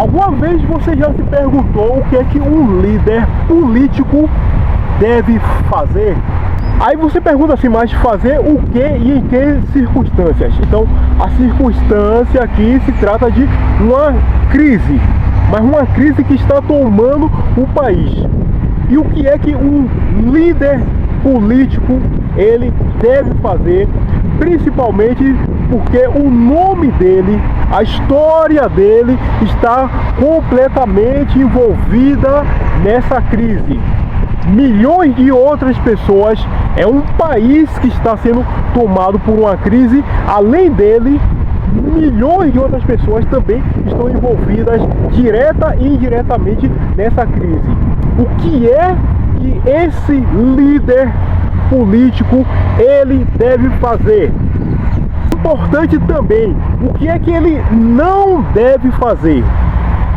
Alguma vez você já se perguntou o que é que um líder político deve fazer? Aí você pergunta assim, mas fazer o que e em que circunstâncias? Então, a circunstância aqui se trata de uma crise, mas uma crise que está tomando o país. E o que é que um líder político ele deve fazer, principalmente porque o nome dele, a história dele está completamente envolvida nessa crise. Milhões de outras pessoas, é um país que está sendo tomado por uma crise. Além dele, milhões de outras pessoas também estão envolvidas direta e indiretamente nessa crise. O que é que esse líder político ele deve fazer? Importante também, o que é que ele não deve fazer?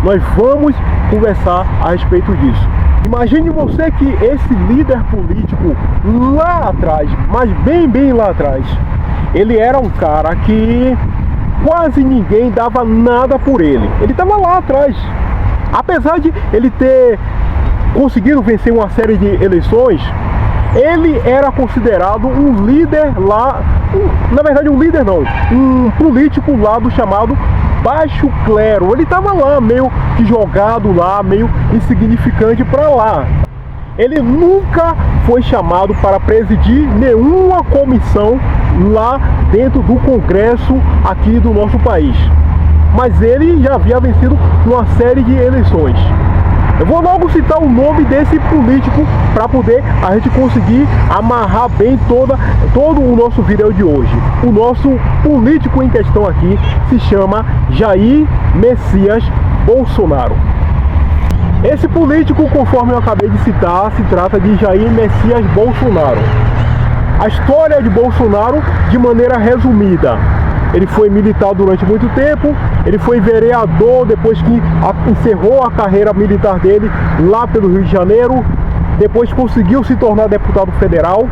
Nós vamos conversar a respeito disso. Imagine você que esse líder político lá atrás, mas bem lá atrás, ele era um cara que quase ninguém dava nada por ele. Ele estava lá atrás. Apesar de ele ter conseguido vencer uma série de eleições, ele era considerado um líder lá, na verdade um líder não, um político lá do chamado baixo clero. Ele estava lá meio que jogado lá, meio insignificante para lá. Ele nunca foi chamado para presidir nenhuma comissão lá dentro do Congresso aqui do nosso país. Mas ele já havia vencido uma série de eleições. Eu vou logo citar o nome desse político para poder a gente conseguir amarrar bem todo o nosso vídeo de hoje. O nosso político em questão aqui se chama Jair Messias Bolsonaro. Esse político, conforme eu acabei de citar, se trata de Jair Messias Bolsonaro. A história de Bolsonaro, de maneira resumida: ele foi militar durante muito tempo, ele foi vereador depois que encerrou a carreira militar dele lá pelo Rio de Janeiro, depois conseguiu se tornar deputado federal,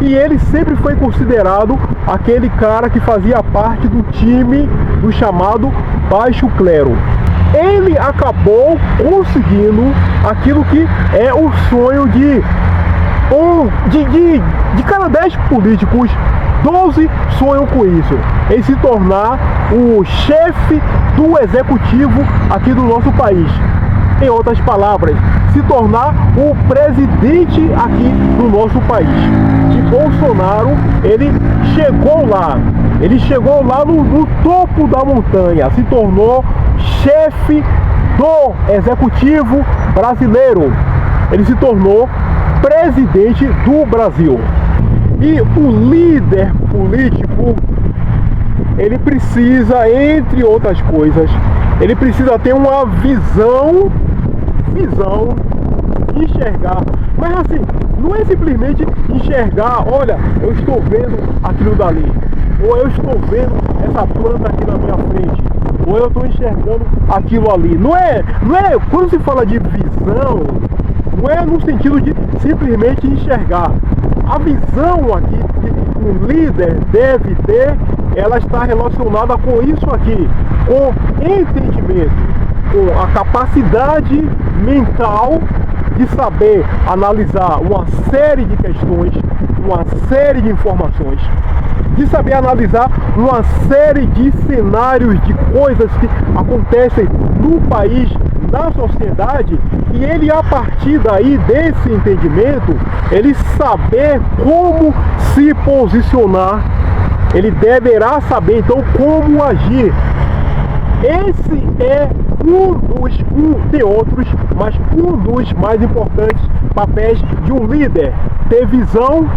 e ele sempre foi considerado aquele cara que fazia parte do time do chamado baixo clero. Ele acabou conseguindo aquilo que é o sonho de cada 10 políticos, 12 sonham com isso, em se tornar o chefe do executivo aqui do nosso país. Em outras palavras, se tornar o presidente aqui do nosso país. E Bolsonaro, ele chegou lá no topo da montanha, se tornou chefe do executivo brasileiro. Ele se tornou presidente do Brasil. E o líder político, ele precisa, entre outras coisas, ele precisa ter uma visão, enxergar. Mas assim, não é simplesmente enxergar, olha, eu estou vendo aquilo dali, ou eu estou vendo essa planta aqui na minha frente, ou eu estou enxergando aquilo ali. Não é, quando se fala de visão, não é no sentido de simplesmente enxergar. A visão aqui que um líder deve ter, ela está relacionada com isso aqui, com entendimento, com a capacidade mental de saber analisar uma série de questões, uma série de informações, de saber analisar uma série de cenários, de coisas que acontecem no país, na sociedade, e ele, a partir daí, desse entendimento, ele saber como se posicionar, ele deverá saber então como agir. Esse é tem outros, mas um dos mais importantes papéis de um líder: ter visão,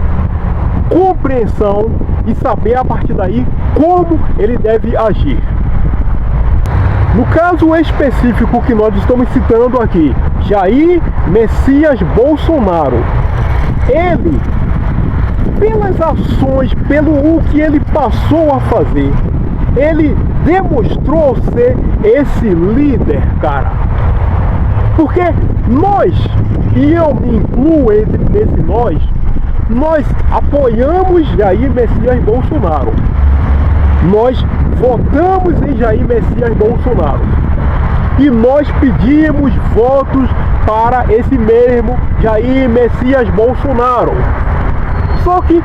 compreensão e saber a partir daí como ele deve agir. No caso específico que nós estamos citando aqui, Jair Messias Bolsonaro, ele, pelas ações, pelo que ele passou a fazer, ele demonstrou ser esse líder, cara. Porque nós, e eu me incluo nesse nós apoiamos Jair Messias Bolsonaro. Nós votamos em Jair Messias Bolsonaro. e nós pedimos votos para esse mesmo Jair Messias Bolsonaro. Só que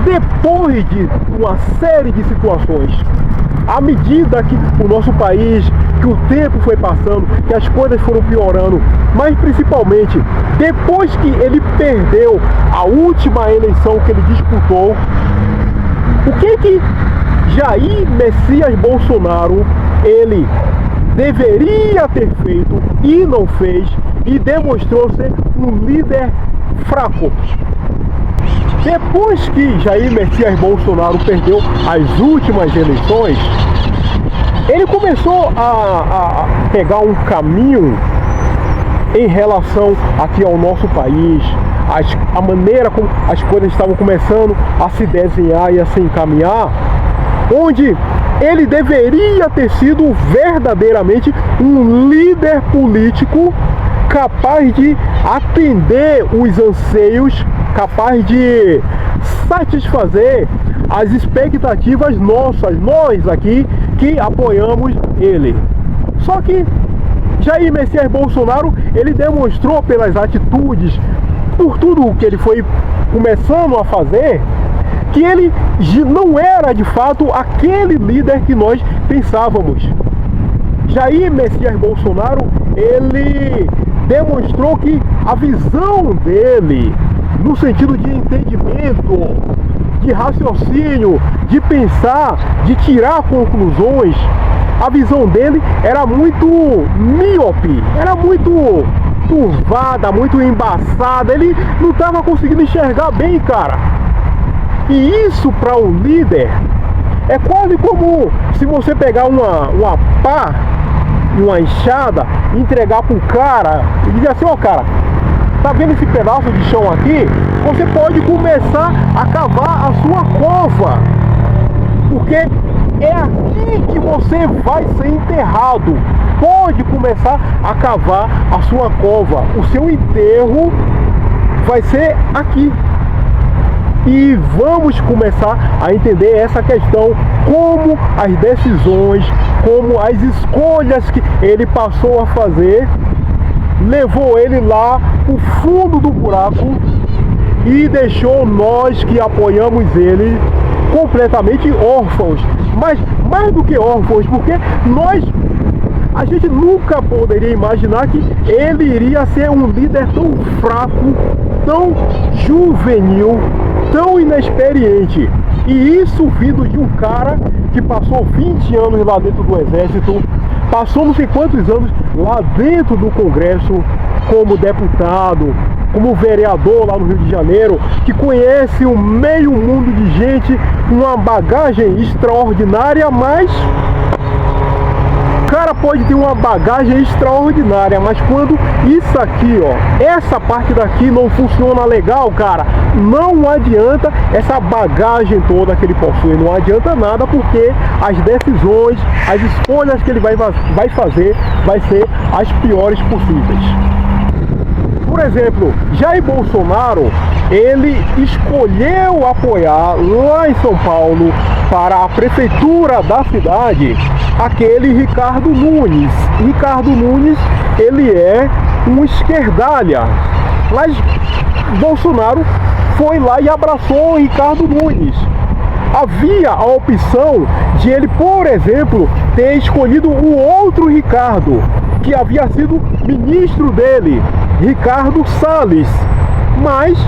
depois de uma série de situações, à medida que o nosso país, que o tempo foi passando, que as coisas foram piorando, mas principalmente depois que ele perdeu a última eleição que ele disputou, o que Jair Messias Bolsonaro ele deveria ter feito e não fez, e demonstrou ser um líder fraco? Depois que Jair Messias Bolsonaro perdeu as últimas eleições, ele começou a pegar um caminho em relação aqui ao nosso país, a maneira como as coisas estavam começando a se desenhar e a se encaminhar, onde ele deveria ter sido verdadeiramente um líder político capaz de atender os anseios, capaz de satisfazer as expectativas nossas, nós aqui que apoiamos ele. Só que Jair Messias Bolsonaro, ele demonstrou pelas atitudes, por tudo o que ele foi começando a fazer, que ele não era de fato aquele líder que nós pensávamos. Jair Messias Bolsonaro, ele demonstrou que a visão dele, no sentido de entendimento, de raciocínio, de pensar, de tirar conclusões, a visão dele era muito míope, era muito turvada, muito embaçada. Ele não estava conseguindo enxergar bem, cara. E isso para um líder é quase como se você pegar uma pá e uma enxada, entregar pro cara e dizer assim: ó, cara, tá vendo esse pedaço de chão aqui? Você pode começar a cavar a sua cova, porque é aqui que você vai ser enterrado. Pode começar a cavar a sua cova. O seu enterro vai ser aqui. E vamos começar a entender essa questão, como as decisões, como as escolhas que ele passou a fazer, levou ele lá pro fundo do buraco e deixou nós que apoiamos ele completamente órfãos. Mas mais do que órfãos, porque a gente nunca poderia imaginar que ele iria ser um líder tão fraco, tão juvenil, tão inexperiente. E isso vindo de um cara que passou 20 anos lá dentro do exército, passou não sei quantos anos lá dentro do Congresso como deputado, como vereador lá no Rio de Janeiro, que conhece um meio mundo de gente, uma bagagem extraordinária, mas o cara pode ter uma bagagem extraordinária, mas quando isso aqui, ó, essa parte daqui não funciona legal, cara, não adianta essa bagagem toda que ele possui, não adianta nada, porque as decisões, as escolhas que ele vai fazer vai ser as piores possíveis. Por exemplo, Jair Bolsonaro, ele escolheu apoiar lá em São Paulo, para a prefeitura da cidade, aquele Ricardo Nunes. Ricardo Nunes, ele é um esquerdalha, mas Bolsonaro foi lá e abraçou o Ricardo Nunes. Havia a opção de ele, por exemplo, ter escolhido o outro Ricardo, que havia sido ministro dele, Ricardo Salles, mas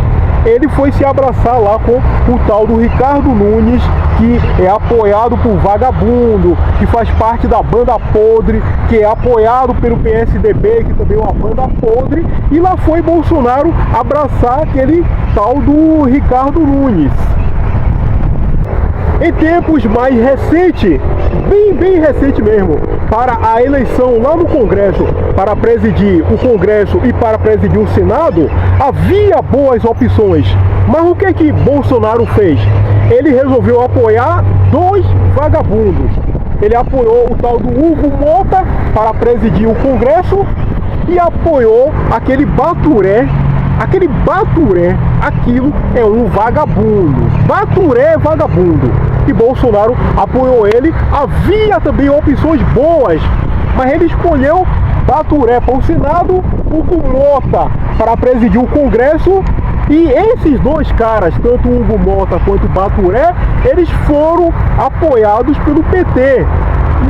ele foi se abraçar lá com o tal do Ricardo Nunes, que é apoiado por vagabundo, que faz parte da banda podre, que é apoiado pelo PSDB, que também é uma banda podre, e lá foi Bolsonaro abraçar aquele tal do Ricardo Nunes. Em tempos mais recentes, bem recente mesmo, para a eleição lá no Congresso, para presidir o Congresso e para presidir o Senado, havia boas opções. Mas o que Bolsonaro fez? Ele resolveu apoiar dois vagabundos. Ele apoiou o tal do Hugo Mota para presidir o Congresso e apoiou aquele Baturé. Aquele Baturé, aquilo é um vagabundo. Baturé é vagabundo. E Bolsonaro apoiou ele. Havia também opções boas mas ele escolheu Baturé para o Senado, Hugo Mota para presidir o Congresso. E esses dois caras, tanto o Hugo Mota quanto o Baturé, eles foram apoiados pelo PT.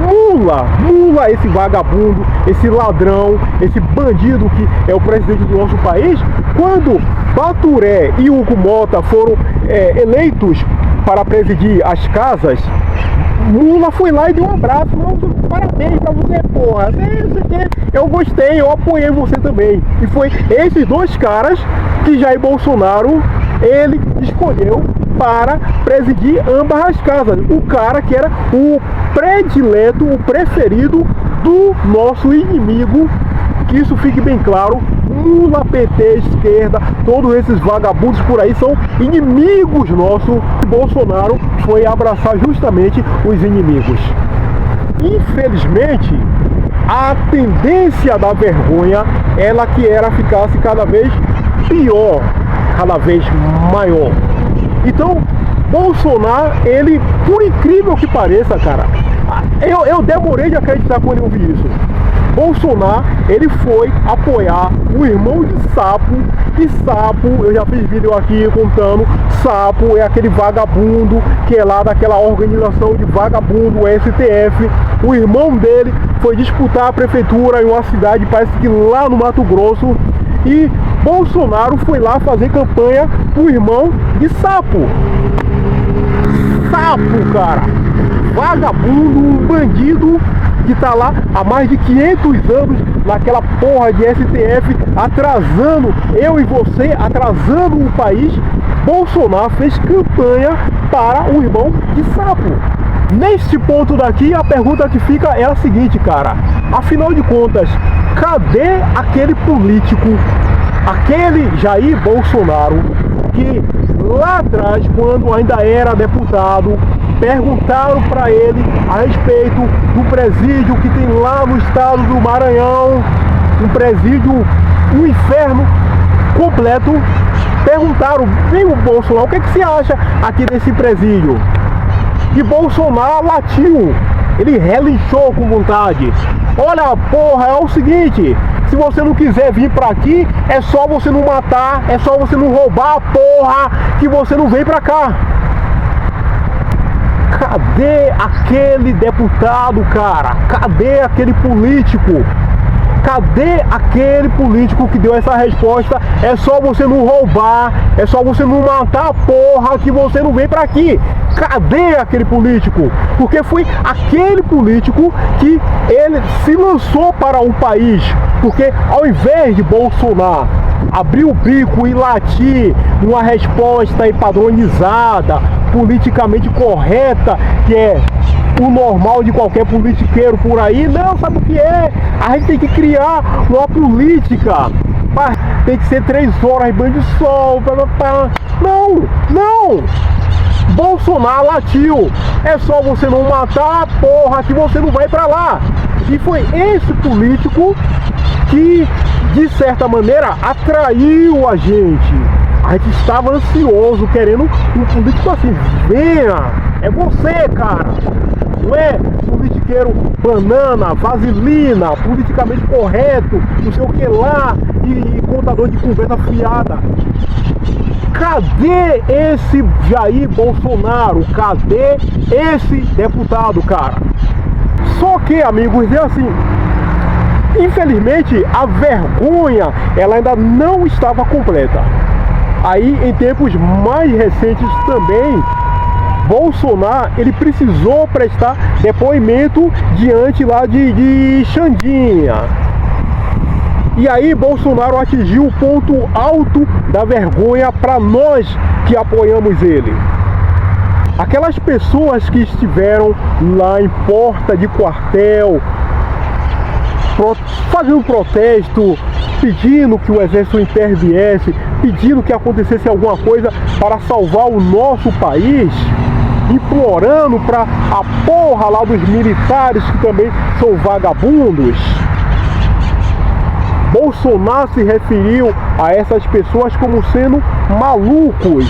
Mula, esse vagabundo, esse ladrão, esse bandido que é o presidente do nosso país. Quando Baturé e Hugo Mota foram eleitos para presidir as casas, Mula foi lá e deu um abraço. Parabéns pra você, porra. Eu gostei, eu apoiei você também. E foi esses dois caras que Jair Bolsonaro, ele escolheu para presidir ambas as casas. O cara que era o predileto, o preferido do nosso inimigo. Que isso fique bem claro. Lula, PT, esquerda, todos esses vagabundos por aí são inimigos nossos. Bolsonaro foi abraçar justamente os inimigos. Infelizmente, a tendência da vergonha, ela que era ficasse cada vez pior, cada vez maior. Então, Bolsonaro, ele, por incrível que pareça, cara, eu demorei de acreditar quando eu vi isso. Bolsonaro, ele foi apoiar o irmão de Sapo, e Sapo, eu já fiz vídeo aqui contando, Sapo é aquele vagabundo que é lá daquela organização de vagabundo, STF. O irmão dele foi disputar a prefeitura em uma cidade, parece que lá no Mato Grosso, e Bolsonaro foi lá fazer campanha pro irmão de Sapo. Sapo, cara, vagabundo, um bandido que tá lá há mais de 500 anos naquela porra de STF, atrasando eu e você, atrasando o país. Bolsonaro fez campanha para o irmão de Sapo. Neste ponto daqui, a pergunta que fica é a seguinte, cara. Afinal de contas, cadê aquele político, aquele Jair Bolsonaro, que lá atrás, quando ainda era deputado, perguntaram para ele a respeito do presídio que tem lá no estado do Maranhão, um presídio, um inferno completo. Perguntaram, vem o Bolsonaro, o que você acha aqui desse presídio? E Bolsonaro latiu, ele relinchou com vontade. Olha, porra, é o seguinte, se você não quiser vir pra aqui, é só você não matar, é só você não roubar, porra, que você não vem pra cá. Cadê aquele deputado, cara? Cadê aquele político? Cadê aquele político que deu essa resposta? É só você não roubar, é só você não matar, porra, que você não vem pra aqui. Cadê aquele político? Porque foi aquele político que ele se lançou para o país. Porque ao invés de Bolsonaro abrir o bico e latir uma resposta padronizada, politicamente correta, que é o normal de qualquer politiqueiro por aí, não, sabe o que é? A gente tem que criar uma política, tem que ser 3 horas banho de sol, não, Bolsonaro latiu, é só você não matar, porra, que você não vai pra lá. E foi esse político que, de certa maneira, atraiu a gente. A gente estava ansioso, querendo um político assim, venha, é você, cara. Não é politiqueiro banana, vaselina, politicamente correto, não sei o que lá, e contador de conversa fiada. Cadê esse Jair Bolsonaro? Cadê esse deputado, cara? Só que, amigos, é assim, infelizmente a vergonha, ela ainda não estava completa. Aí, em tempos mais recentes também, Bolsonaro, ele precisou prestar depoimento diante lá de Xandinha. E aí Bolsonaro atingiu o ponto alto da vergonha para nós que apoiamos ele. Aquelas pessoas que estiveram lá em porta de quartel, fazendo protesto, pedindo que o exército interviesse, pedindo que acontecesse alguma coisa para salvar o nosso país, implorando para a porra lá dos militares que também são vagabundos. Bolsonaro se referiu a essas pessoas como sendo malucos.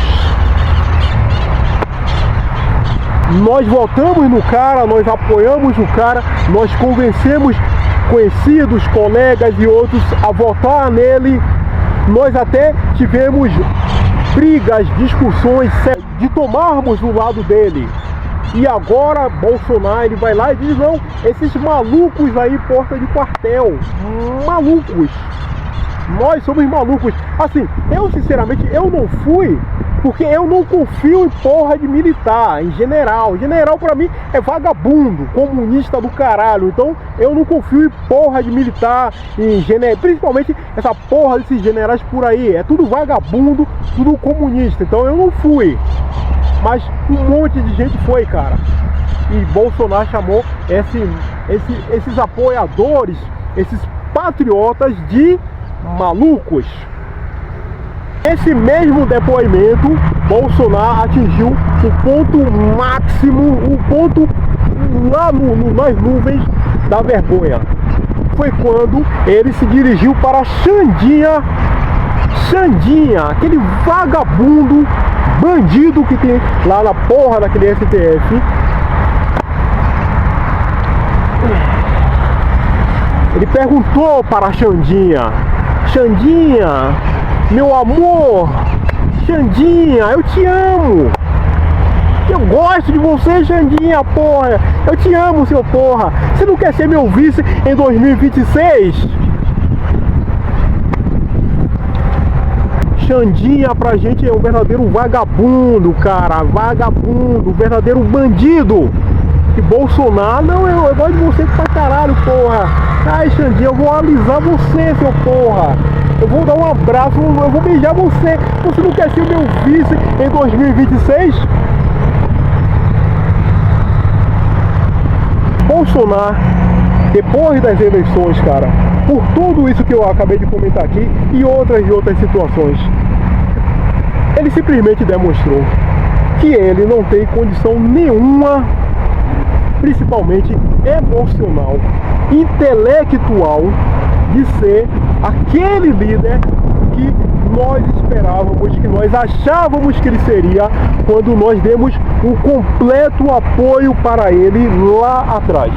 Nós votamos no cara, nós apoiamos o cara, nós convencemos conhecidos, colegas e outros a votar nele. Nós até tivemos brigas, discussões de tomarmos o lado dele. E agora Bolsonaro ele vai lá e diz: não, esses malucos aí, porta de quartel, malucos, nós somos malucos. Assim, eu sinceramente, eu não fui, porque eu não confio em porra de militar, em general. General pra mim é vagabundo, comunista do caralho. Então eu não confio em porra de militar, em general, principalmente essa porra desses generais por aí. É tudo vagabundo, tudo comunista. Então eu não fui. Mas um monte de gente foi, cara. E Bolsonaro chamou esses apoiadores, esses patriotas de malucos. Esse mesmo depoimento, Bolsonaro atingiu o ponto máximo, o ponto lá nas nuvens da vergonha. Foi quando ele se dirigiu para Xandinha, aquele vagabundo, bandido que tem lá na porra daquele STF. Ele perguntou para Xandinha: Xandinha, meu amor, Xandinha, eu te amo. Eu gosto de você, Xandinha, porra. Eu te amo, seu porra. Você não quer ser meu vice em 2026? Xandinha pra gente é um verdadeiro vagabundo, cara. Vagabundo, verdadeiro bandido. E Bolsonaro, não, eu gosto de você pra caralho, porra. Ai, Xandinha, eu vou alisar você, seu porra. Eu vou dar um abraço, eu vou beijar você. Você não quer ser meu vice em 2026? Bolsonaro, depois das eleições, cara, por tudo isso que eu acabei de comentar aqui e outras situações, ele simplesmente demonstrou que ele não tem condição nenhuma, principalmente emocional, intelectual, de ser aquele líder que nós esperávamos, que nós achávamos que ele seria, quando nós demos um completo apoio para ele lá atrás.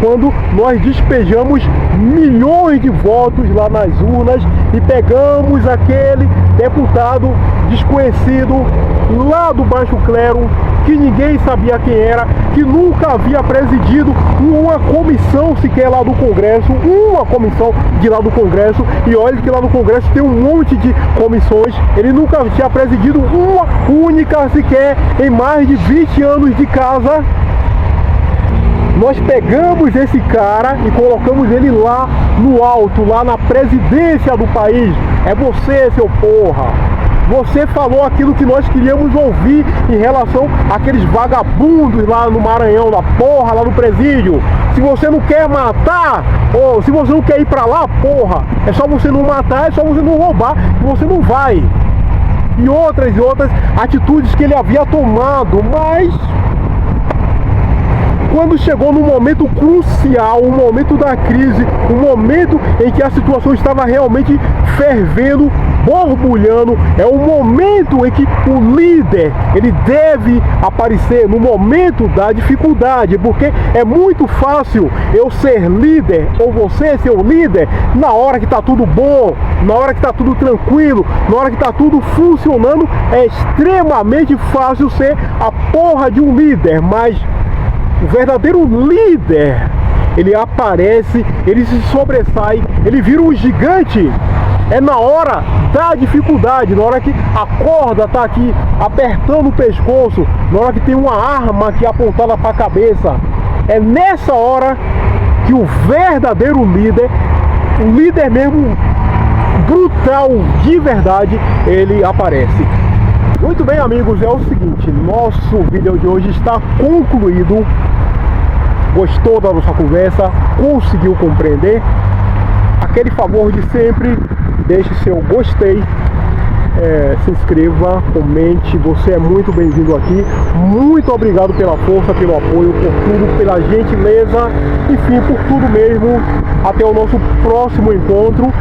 Quando nós despejamos milhões de votos lá nas urnas e pegamos aquele deputado desconhecido lá do baixo clero, que ninguém sabia quem era, que nunca havia presidido uma comissão sequer lá do Congresso, uma comissão de lá do Congresso, e olha que lá no Congresso tem um monte de comissões, ele nunca tinha presidido uma única sequer em mais de 20 anos de casa. Nós pegamos esse cara e colocamos ele lá no alto, lá na presidência do país. É você, seu porra. Você falou aquilo que nós queríamos ouvir em relação àqueles vagabundos lá no Maranhão, na porra, lá no presídio. Se você não quer matar, ou se você não quer ir pra lá, porra, é só você não matar, é só você não roubar, que você não vai. E outras atitudes que ele havia tomado, mas quando chegou no momento crucial, o momento da crise, o momento em que a situação estava realmente fervendo, borbulhando, é o momento em que o líder, ele deve aparecer no momento da dificuldade, porque é muito fácil eu ser líder, ou você ser o líder, na hora que está tudo bom, na hora que está tudo tranquilo, na hora que está tudo funcionando. É extremamente fácil ser a porra de um líder, mas o verdadeiro líder, ele aparece, ele se sobressai, ele vira um gigante. É na hora da dificuldade, na hora que a corda está aqui apertando o pescoço, na hora que tem uma arma aqui apontada para a cabeça. É nessa hora que o verdadeiro líder, o líder mesmo brutal de verdade, ele aparece. Muito bem, amigos, é o seguinte, nosso vídeo de hoje está concluído. Gostou da nossa conversa? Conseguiu compreender? Aquele favor de sempre, deixe seu gostei, se inscreva, comente, você é muito bem-vindo aqui. Muito obrigado pela força, pelo apoio, por tudo, pela gentileza, enfim, por tudo mesmo. Até o nosso próximo encontro.